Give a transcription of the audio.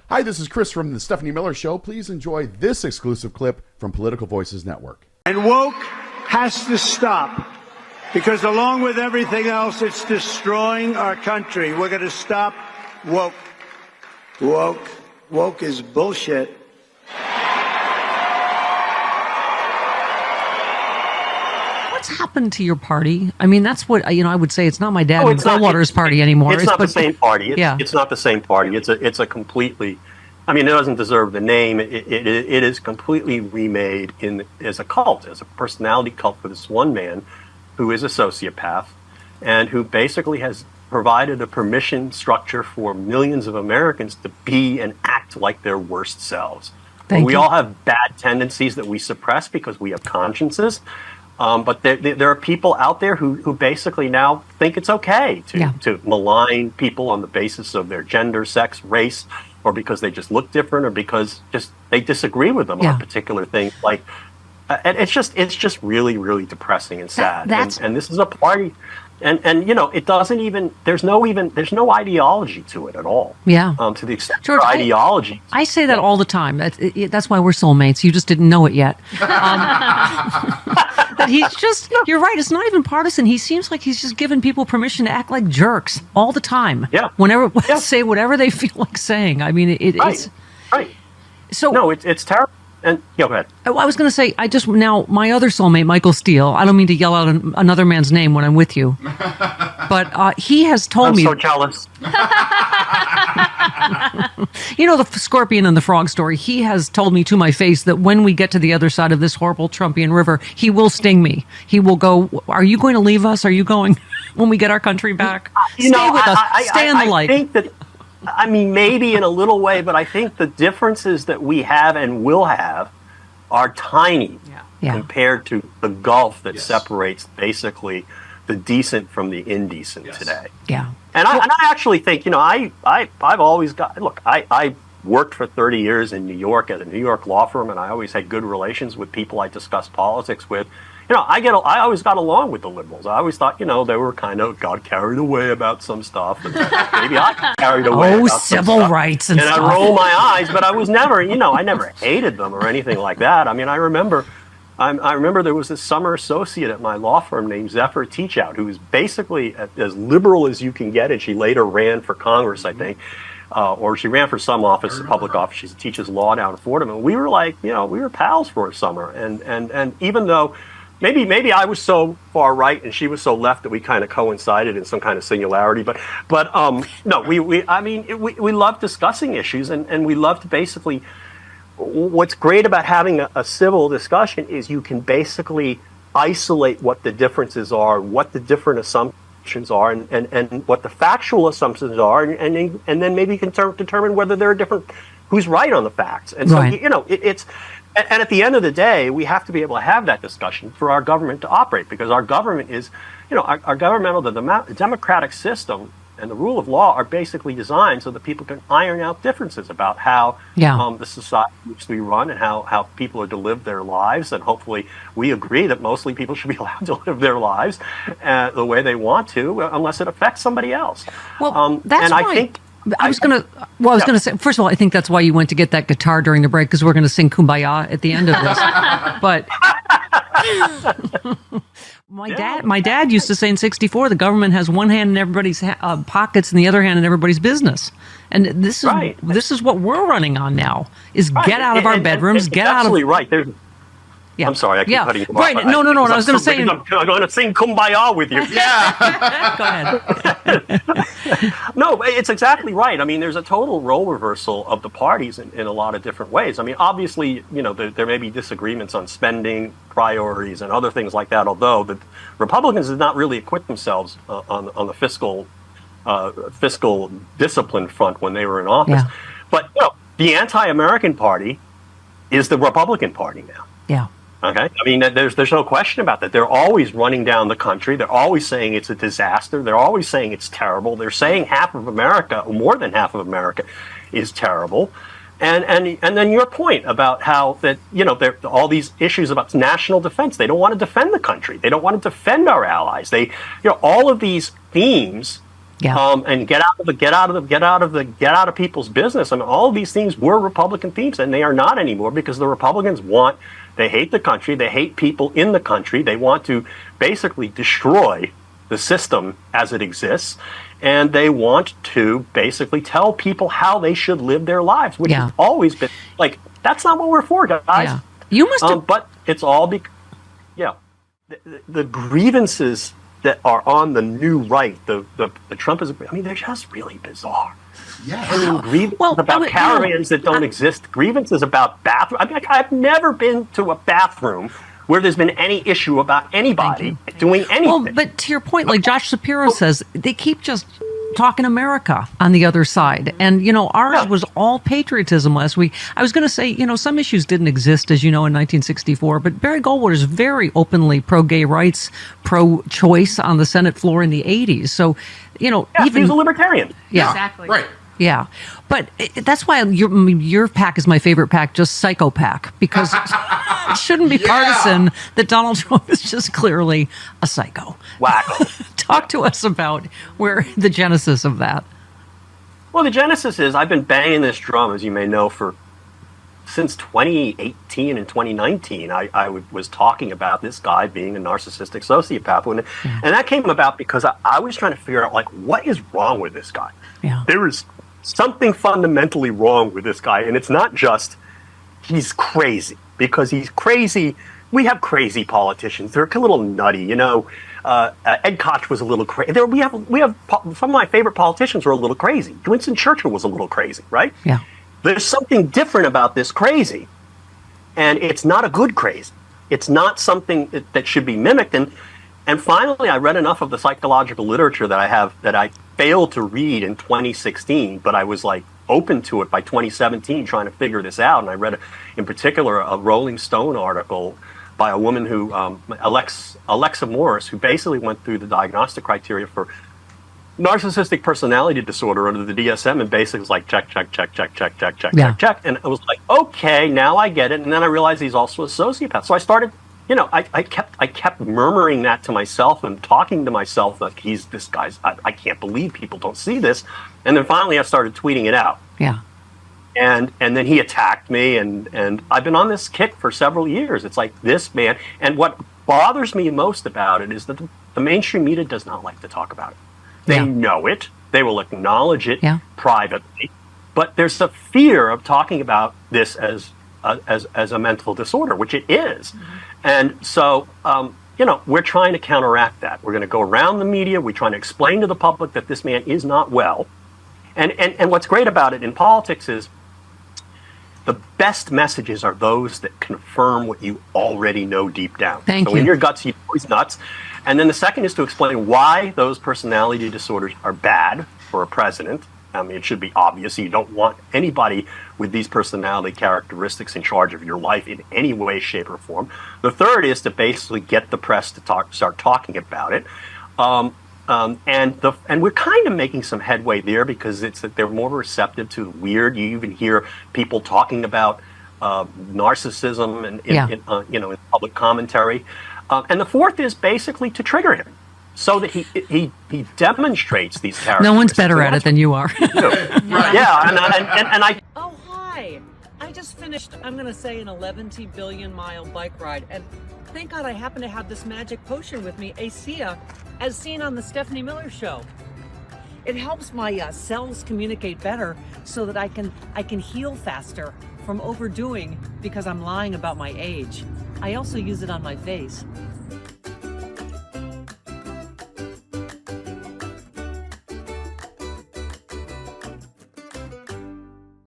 Hi, this is Chris from the Stephanie Miller Show. Please enjoy this exclusive clip from Political Voices Network. And woke has to stop, because along with everything else, it's destroying our country. We're going to stop woke. Woke is bullshit. What's happened to your party? I mean, that's what, I would say it's not my dad and Goldwater's party anymore. It's not the same party. It's not the same party. It's a completely, it doesn't deserve the name. It is completely remade as a cult, as a personality cult for this one man who is a sociopath and who basically has provided a permission structure for millions of Americans to be and act like their worst selves. We all have bad tendencies that we suppress because we have consciences. But there are people out there who basically now think it's okay to malign people on the basis of their gender, sex, race, or because they just look different, or because just they disagree with them on particular things. Like, and it's just really, really depressing and sad. And this is a party, and it doesn't even there's no ideology to it at all. Yeah. To the extent George, ideology. I say that all the time. That's why we're soulmates. You just didn't know it yet. That he's just, you're right, it's not even partisan. He seems like he's just giving people permission to act like jerks all the time. Yeah. Say whatever they feel like saying. I mean, it's... Right. So, no, it's terrible. And, go ahead. I was going to say, my other soulmate, Michael Steele, I don't mean to yell out another man's name when I'm with you, but he has told me... I'm so jealous. The scorpion and the frog story, he has told me to my face that when we get to the other side of this horrible Trumpian river, he will sting me. He will go, are you going to leave us? Are you going when we get our country back? Stay with us. Stay in the light. I think that, maybe in a little way, but I think the differences that we have and will have are tiny compared to the gulf that separates basically the decent from the indecent today. Yeah. And I actually think, I've always I worked for 30 years in New York at a New York law firm, and I always had good relations with people I discussed politics with. I always got along with the liberals. I always thought, they were kind of got carried away about some stuff. And maybe I got carried away about civil rights and stuff. And I roll my eyes, but I was never, I never hated them or anything like that. I remember there was this summer associate at my law firm named Zephyr Teachout, who was basically as liberal as you can get, and she later ran for Congress, I think. Or she ran for some office, a public office. She teaches law down in Fordham. And we were we were pals for a summer. And even though maybe I was so far right and she was so left that we kind of coincided in some kind of singularity. But no, we love discussing issues, and we love to basically, what's great about having a civil discussion is you can basically isolate what the differences are, what the different assumptions are, and what the factual assumptions are, and then maybe you can determine whether there are different, who's right on the facts. And so, it's... And at the end of the day, we have to be able to have that discussion for our government to operate, because our government is, our governmental, the democratic system and the rule of law are basically designed so that people can iron out differences about how the society in which we run and how people are to live their lives. And hopefully we agree that mostly people should be allowed to live their lives the way they want to, unless it affects somebody else. Well, that's why. I think... I was going to say, first of all, I think that's why you went to get that guitar during the break, because we're going to sing Kumbaya at the end of this. But my dad used to say in '64, the government has one hand in everybody's pockets and the other hand in everybody's business. And this is what we're running on now, is get out of our bedrooms, get out of... Absolutely right. Yeah. I'm sorry, I keep cutting you off. Right. No. I was going to say... I'm going to sing Kumbaya with you. Yeah. Go ahead. No, it's exactly right. There's a total role reversal of the parties in a lot of different ways. Obviously, there may be disagreements on spending, priorities, and other things like that, although the Republicans did not really acquit themselves on the fiscal discipline front when they were in office. Yeah. But, the anti-American party is the Republican Party now. Yeah. Okay. There's no question about that. They're always running down the country. They're always saying it's a disaster. They're always saying it's terrible. They're saying half of America, or more than half of America, is terrible. And then your point about how that, there all these issues about national defense. They don't want to defend the country. They don't want to defend our allies. All of these themes Yeah. And get out of people's business. I mean, all of these things were Republican themes, and they are not anymore because the Republicans they hate the country, they hate people in the country, they want to basically destroy the system as it exists, and they want to basically tell people how they should live their lives, which has always been like, that's not what we're for, guys. Yeah. You must have... but it's all the grievances that are on the new right, the Trumpism, I mean, they're just really bizarre. Yeah. I mean, grievances about caravans that don't exist, grievances about bathroom. I mean, I've never been to a bathroom where there's been any issue about anybody doing anything. Well, but to your point, like Josh Shapiro says, they keep just talking America on the other side. And, ours was all patriotism last week. I was going to say, some issues didn't exist, as you know, in 1964, but Barry Goldwater is very openly pro-gay rights, pro-choice on the Senate floor in the 80s. So, even... he's a libertarian. Yeah. Exactly. Right. Yeah, but that's why your PAC is my favorite PAC, just Psycho PAC, because it shouldn't be partisan that Donald Trump is just clearly a psycho. Wacko. Talk to us about where the genesis of that. Well, the genesis is I've been banging this drum, as you may know, since 2018 and 2019. I was talking about this guy being a narcissistic sociopath, and that came about because I was trying to figure out, like, what is wrong with this guy? Yeah. There is something fundamentally wrong with this guy, and it's not just he's crazy, because he's crazy. We have crazy politicians. They're a little nutty, Ed Koch was a little crazy. We have some of my favorite politicians are a little crazy. Winston Churchill was a little crazy, right? Yeah. There's something different about this crazy, and it's not a good crazy. It's not something that should be mimicked. And finally, I read enough of the psychological literature that I failed to read in 2016, but I was like open to it by 2017, trying to figure this out. And I read, in particular, a Rolling Stone article by a woman who, Alexa Morris, who basically went through the diagnostic criteria for narcissistic personality disorder under the DSM, and basically was like, check. And I was like, okay, now I get it. And then I realized he's also a sociopath. So I started, I kept murmuring that to myself and talking to myself like, I can't believe people don't see this. And then finally I started tweeting it out. Yeah. And then he attacked me, and I've been on this kick for several years. It's like, this man, and what bothers me most about it is that the mainstream media does not like to talk about it. They know it. They will acknowledge it privately, but there's a fear of talking about this as a mental disorder, which it is. Mm-hmm. And so, we're trying to counteract that. We're going to go around the media. We're trying to explain to the public that this man is not well. And what's great about it in politics is the best messages are those that confirm what you already know deep down. Thank you. In your guts, you know he's nuts. And then the second is to explain why those personality disorders are bad for a president. I mean, it should be obvious. You don't want anybody with these personality characteristics in charge of your life in any way, shape, or form. The third is to basically get the press to start talking about it. And we're kind of making some headway there, because they're more receptive to the weird. You even hear people talking about narcissism in public commentary. And the fourth is basically to trigger him, so that he demonstrates these characters. No one's better at it than you are. Right. Yeah, and I. Oh, hi. I just finished, I'm going to say, an 11 billion mile bike ride, and thank God I happen to have this magic potion with me, ASEA, as seen on the Stephanie Miller Show. It helps my cells communicate better, so that I can heal faster from overdoing because I'm lying about my age. I also use it on my face.